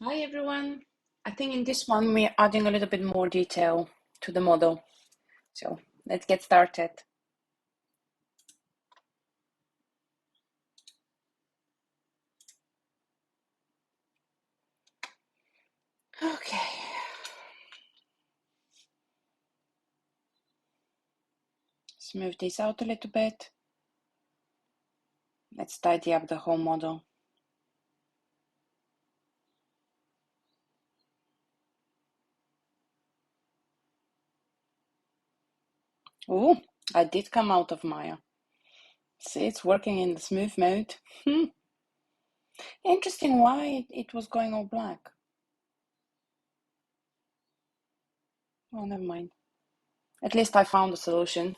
Hi everyone. I think in this one we're adding a little bit more detail to the model. So let's get started. Okay. Smooth this out a little bit. Let's tidy up the whole model. Oh, I did come out of Maya. See, it's working in the smooth mode. Interesting why it was going all black. Oh, never mind. At least I found a solution.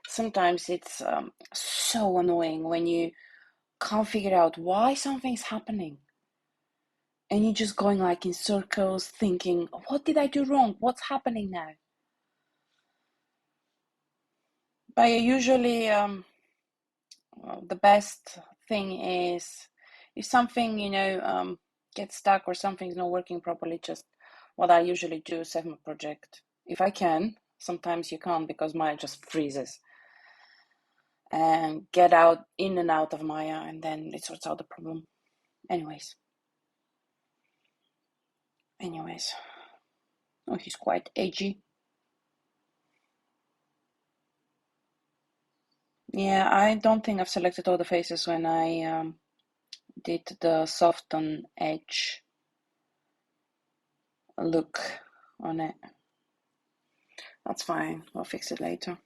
Sometimes it's so annoying when you can't figure out why something's happening. And you're just going like in circles thinking, what did I do wrong? What's happening now? But usually the best thing is if something, gets stuck or something's not working properly, just what I usually do, save my project. If I can, sometimes you can't because Maya just freezes. And get out, in and out of Maya, and then it sorts out the problem. Anyways. Oh, he's quite edgy. Yeah, I don't think I've selected all the faces when I did the soften edge look on it. That's fine, I'll fix it later.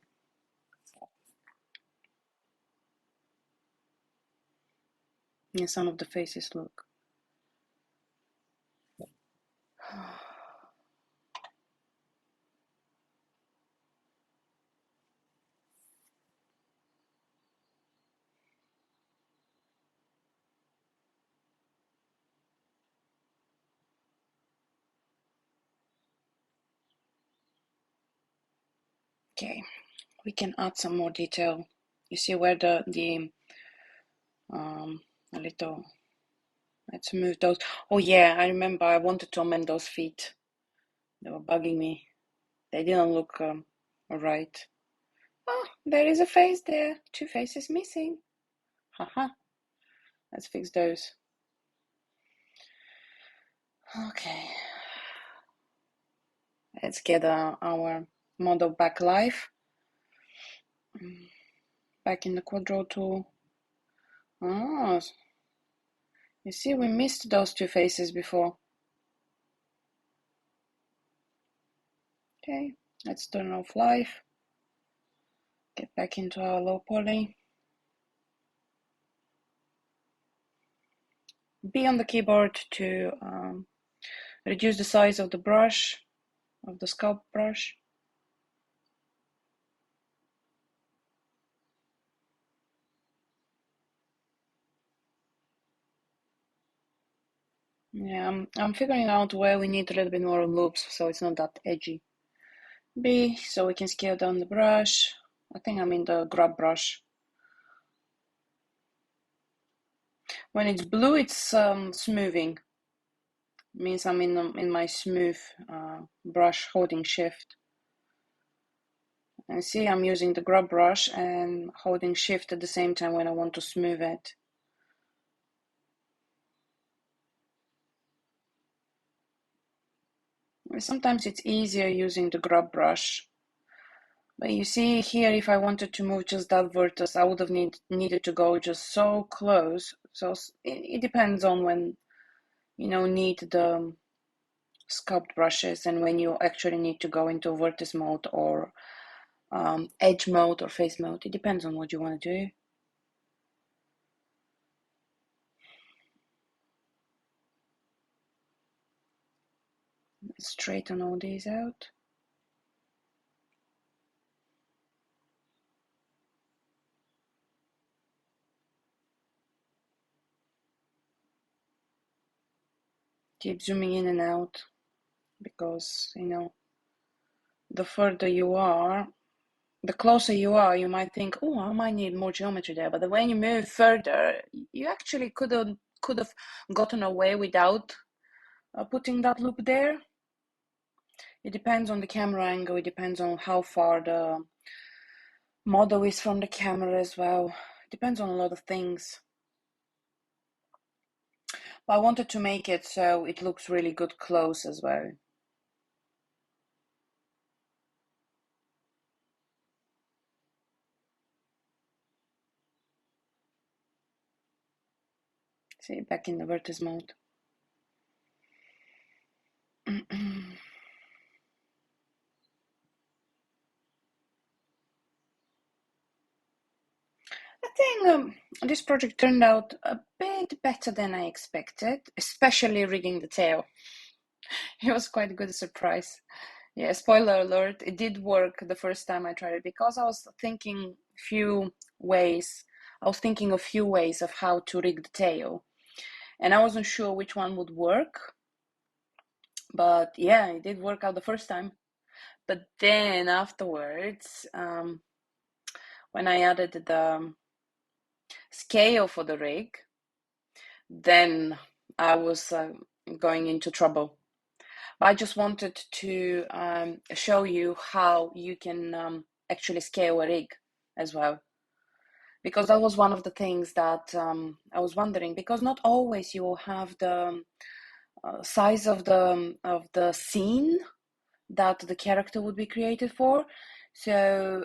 Yeah, some of the faces look. Okay, we can add some more detail. You see where a little, let's move those. Oh yeah, I remember I wanted to amend those feet. They were bugging me. They didn't look right. Oh, there is a face there. Two faces missing. Haha. Let's fix those. Okay. Let's get our model back live. Back in the quadro tool. Oh, you see, we missed those two faces before. Okay, let's turn off live. Get back into our low poly. B on the keyboard to reduce the size of the brush, of the sculpt brush. Yeah, I'm figuring out where we need a little bit more loops so it's not that edgy. B, so we can scale down the brush. I think I'm in the grab brush. When it's blue, it's smoothing. Means I'm in my smooth brush holding shift. And see, I'm using the grab brush and holding shift at the same time when I want to smooth it. Sometimes it's easier using the grab brush. But you see here, if I wanted to move just that vertex, I would have needed to go just so close. So it depends on when, need the sculpt brushes and when you actually need to go into vertex mode or edge mode or face mode. It depends on what you want to do. Let's straighten all these out. Keep zooming in and out because, the further you are, the closer you are, you might think, oh, I might need more geometry there. But when you move further, you actually could have gotten away without putting that loop there. It depends on the camera angle, it depends on how far the model is from the camera as well. It depends on a lot of things. But I wanted to make it so it looks really good close as well. See, back in the vertex mode. I think this project turned out a bit better than I expected, especially rigging the tail. It was quite a good surprise. Yeah, spoiler alert, it did work the first time I tried it because I was thinking few ways. I was thinking of few ways of how to rig the tail, and I wasn't sure which one would work. But yeah, it did work out the first time. But then afterwards, when I added the scale for the rig, then I was going into trouble. I just wanted to show you how you can actually scale a rig as well, because that was one of the things that I was wondering, because not always you will have the size of the scene that the character would be created for. So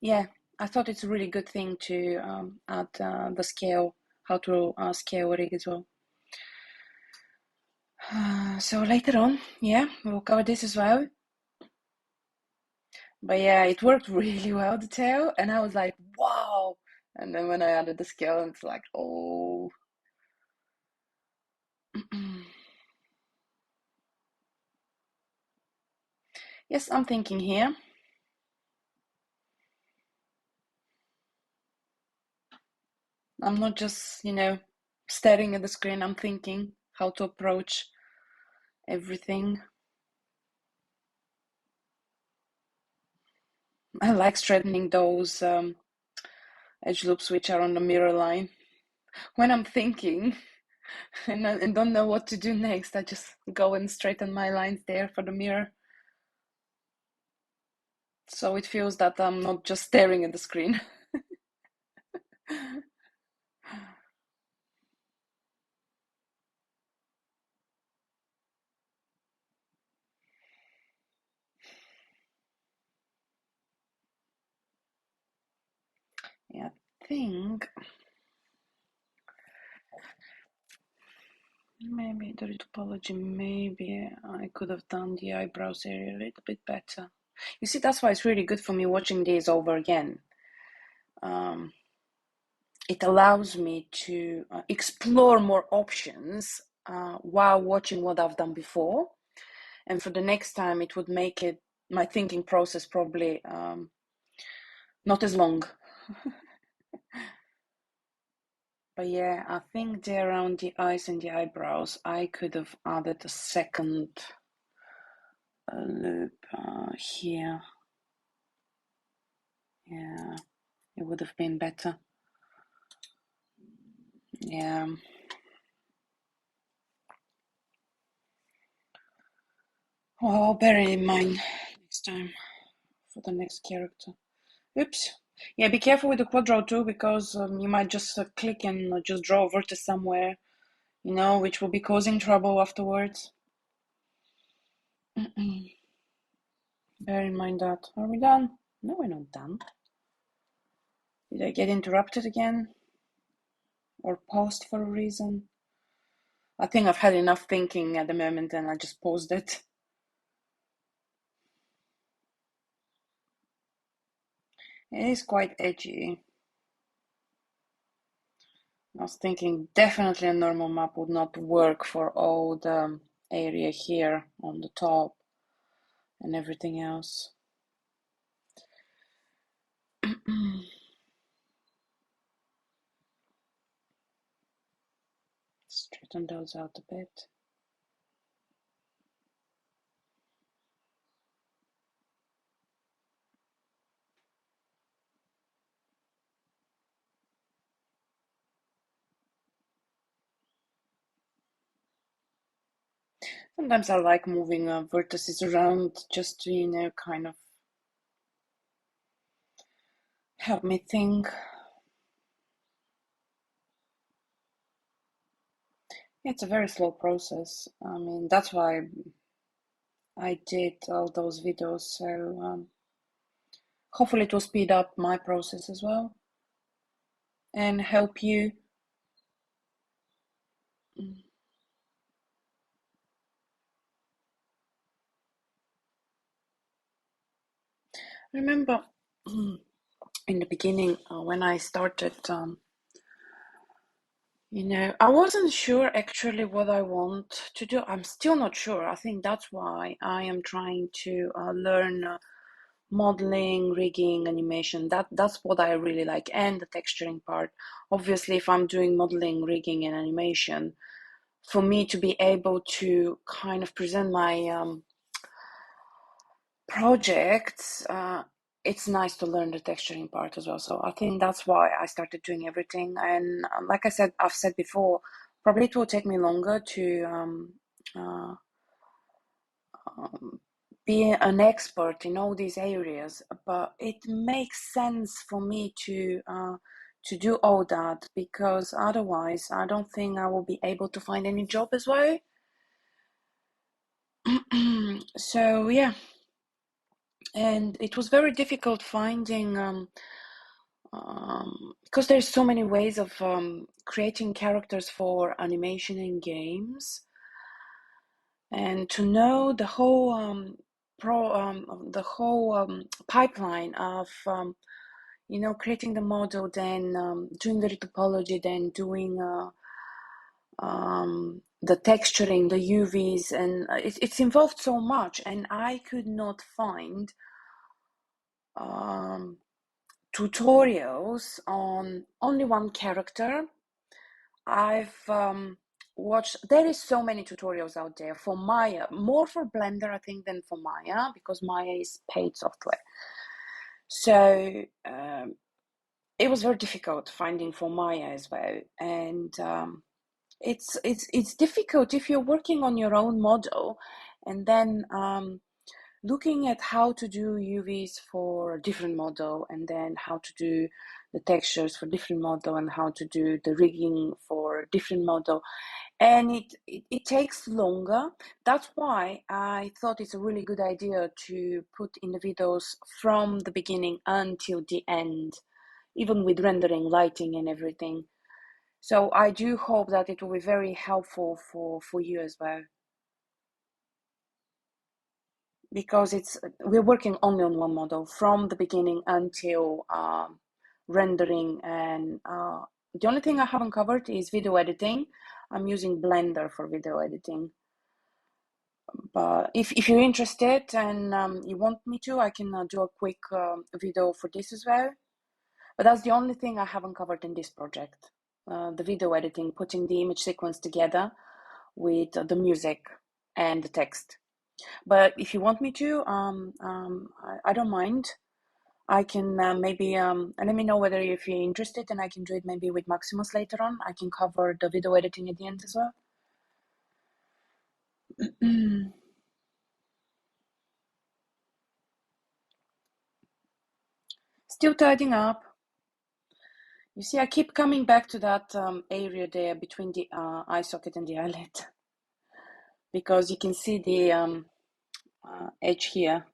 yeah, I thought it's a really good thing to add the scale, how to scale a rig as well. So later on, yeah, we'll cover this as well. But yeah, it worked really well, the tail, and I was like, wow. And then when I added the scale, it's like, oh. Yes, I'm thinking here. I'm not just, staring at the screen. I'm thinking how to approach everything. I like straightening those edge loops which are on the mirror line. When I'm thinking and don't know what to do next, I just go and straighten my lines there for the mirror. So it feels that I'm not just staring at the screen. Yeah, I think maybe the topology, maybe I could have done the eyebrows area a little bit better. You see, that's why it's really good for me watching these over again. It allows me to explore more options while watching what I've done before. And for the next time, it would make it my thinking process probably not as long. But yeah, I think there around the eyes and the eyebrows, I could have added a second loop here. Yeah, it would have been better. Yeah. Well, I'll bear it in mind next time for the next character. Oops. Yeah, be careful with the quad draw too, because you might just click and just draw a vertex somewhere, which will be causing trouble afterwards. Bear in mind that. Are we done? No, we're not done. Did I get interrupted again? Or paused for a reason? I think I've had enough thinking at the moment and I just paused it. It is quite edgy. I was thinking definitely a normal map would not work for all the area here on the top and everything else. Straighten those out a bit. Sometimes I like moving vertices around just to, you know, kind of help me think. It's a very slow process. I mean, that's why I did all those videos. So hopefully it will speed up my process as well and help you. Remember in the beginning when I started, you know, I wasn't sure actually what I want to do. I'm still not sure. I think that's why I am trying to learn modeling, rigging, animation. That's what I really like, and the texturing part. Obviously, if I'm doing modeling, rigging, and animation, for me to be able to kind of present my projects, it's nice to learn the texturing part as well. So I think that's why I started doing everything. And like I said, I've said before, probably it will take me longer to uh, um, be an expert in all these areas, but it makes sense for me to do all that, because otherwise I don't think I will be able to find any job as well. So yeah, and it was very difficult finding because there's so many ways of creating characters for animation in games, and to know the whole pipeline of you know, creating the model, then doing the retopology, then doing the texturing, the UVs, and it's involved so much, and I could not find um, tutorials on only one character. I've watched, there is so many tutorials out there for Maya, more for Blender, I think, than for Maya, because Maya is paid software. So it was very difficult finding for Maya as well. And it's difficult if you're working on your own model and then looking at how to do UVs for a different model, and then how to do the textures for different model, and how to do the rigging for a different model, and it takes longer. That's why I thought it's a really good idea to put in the videos from the beginning until the end, even with rendering, lighting, and everything. So I do hope that it will be very helpful for you as well, because we're working only on one model from the beginning until rendering, and the only thing I haven't covered is video editing. I'm using Blender for video editing, but if you're interested and you want me to, I can do a quick video for this as well. But that's the only thing I haven't covered in this project, the video editing, putting the image sequence together with the music and the text. But if you want me to, I don't mind. I can maybe let me know whether if you're interested, and I can do it maybe with Maximus later on. I can cover the video editing at the end as well. Still tidying up. You see, I keep coming back to that area there between the eye socket and the eyelid, because you can see the edge here,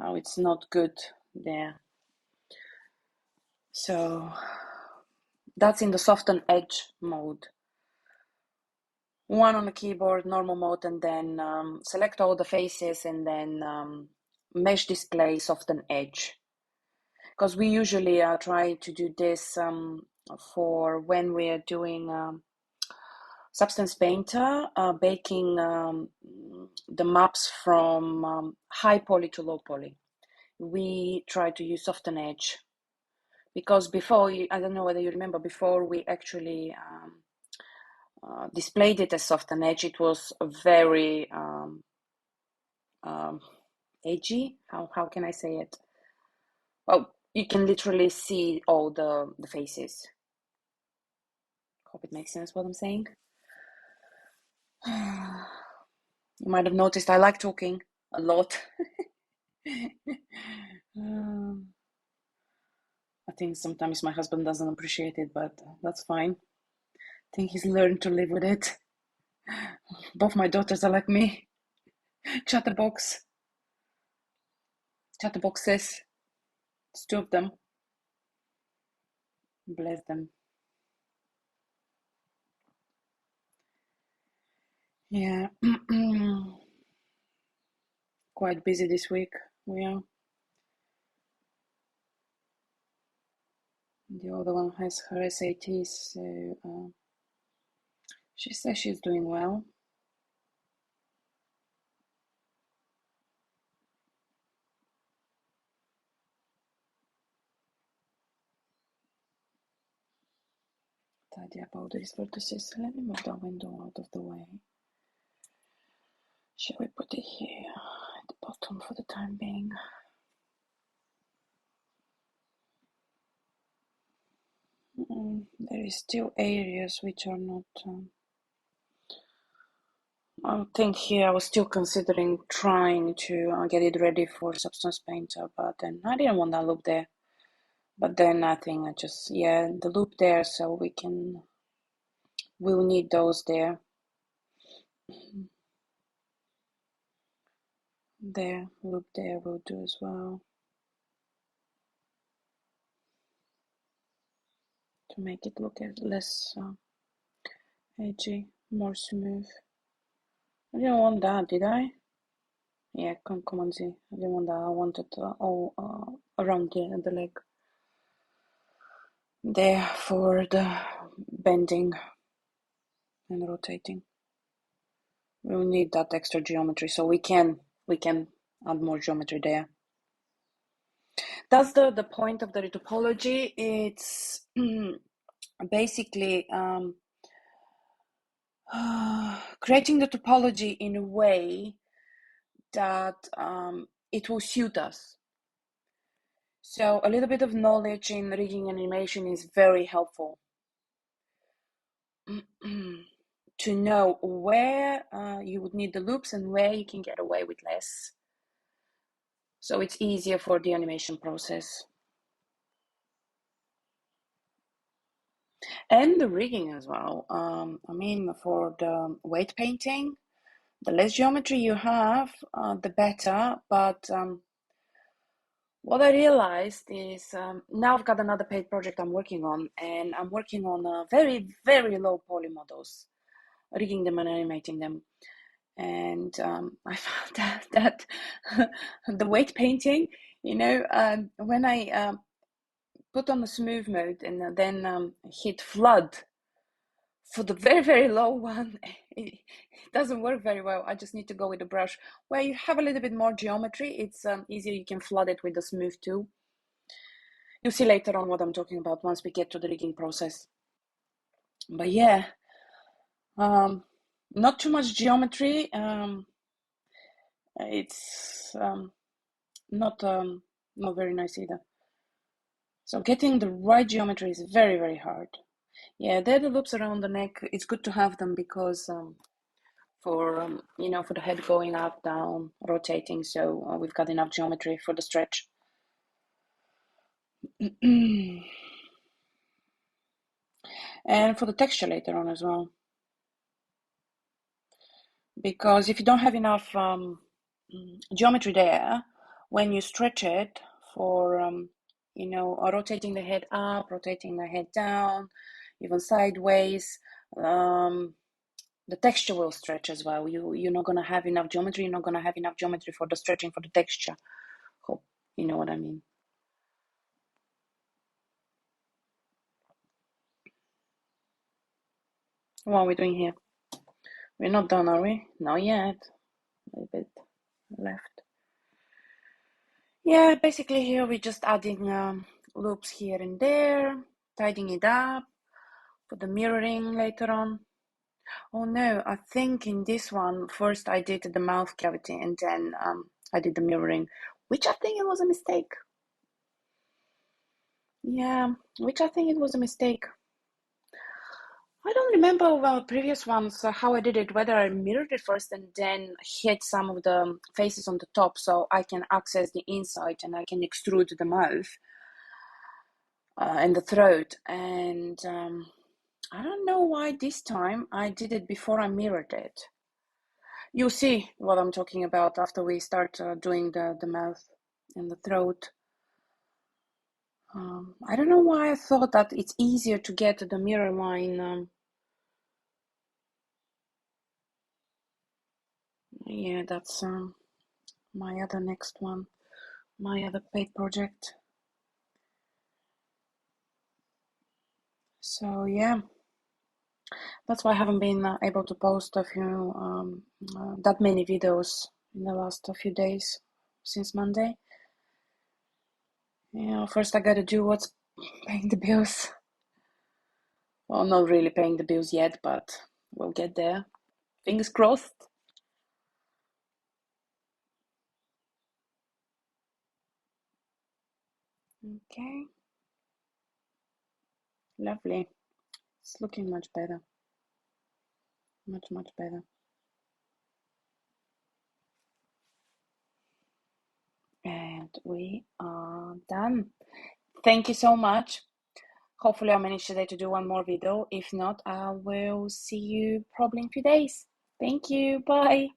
how it's not good there. So that's in the soften edge mode. One on the keyboard, normal mode, and then select all the faces, and then mesh display, soften edge. Because we usually try to do this for when we are doing Substance Painter, baking the maps from high poly to low poly. We try to use soften edge, because before, I don't know whether you remember, before we actually displayed it as soften edge, it was very edgy. How can I say it? Well, you can literally see all the faces. Hope it makes sense what I'm saying. You might have noticed I like talking a lot. I think sometimes my husband doesn't appreciate it, but that's fine. I think he's learned to live with it. Both my daughters are like me. Chatterboxes. It's two of them. Bless them. Yeah. Quite busy this week. We are. The other one has her SATs, so she says she's doing well. Tidy up all these vertices. Let me move that window out of the way. Shall we put it here at the bottom for the time being? There is still areas which are not. I think here I was still considering trying to get it ready for Substance Painter, but then I didn't want that loop there. But then I think I just, yeah, the loop there, so we'll need those there. There, loop there will do as well. To make it look less edgy, more smooth. I didn't want that, did I? Yeah, Command Z. I didn't want that. I wanted all around the leg. There for the bending and rotating. We'll need that extra geometry, so we can add more geometry there. That's the point of the topology. It's basically creating the topology in a way that it will suit us. So a little bit of knowledge in rigging animation is very helpful to know where you would need the loops and where you can get away with less. So it's easier for the animation process. And the rigging as well. I mean, for the weight painting, the less geometry you have, the better. But what I realized is now I've got another paid project I'm working on, and I'm working on very, very low poly models, rigging them and animating them. And I found that the weight painting, when I put on the smooth mode and then hit flood for the very, very low one, it doesn't work very well. I just need to go with the brush. Where you have a little bit more geometry, it's easier. You can flood it with the smooth too. You'll see later on what I'm talking about once we get to the rigging process. But yeah, not too much geometry. It's not very nice either. So getting the right geometry is very, very hard. Yeah, they're the loops around the neck. It's good to have them because for the head going up, down, rotating. So we've got enough geometry for the stretch. And for the texture later on as well. Because if you don't have enough geometry there, when you stretch it for, rotating the head up, rotating the head down, even sideways, the texture will stretch as well. You're not going to have enough geometry. You're not going to have enough geometry for the stretching for the texture. Hope you know what I mean. What are we doing here? We're not done, are we? Not yet. A little bit left. Yeah, basically here we're just adding loops here and there, tidying it up, for the mirroring later on. Oh no, I think in this one, first I did the mouth cavity and then I did the mirroring, which I think it was a mistake. Yeah, which I think it was a mistake. I don't remember previous ones how I did it, whether I mirrored it first and then hit some of the faces on the top so I can access the inside and I can extrude the mouth and the throat. And I don't know why this time I did it before I mirrored it. You'll see what I'm talking about after we start doing the mouth and the throat. I don't know why I thought that it's easier to get the mirror line. Yeah, that's my other next one, my other paid project. So yeah, that's why I haven't been able to post a few that many videos in the last few days since Monday. Yeah, first I gotta do what's paying the bills. Well, not really paying the bills yet, but we'll get there. Fingers crossed. Okay, lovely. It's looking much better. Much, much better. And we are done. Thank you so much. Hopefully I managed today to do one more video. If not, I will see you probably in a few days. Thank you. Bye.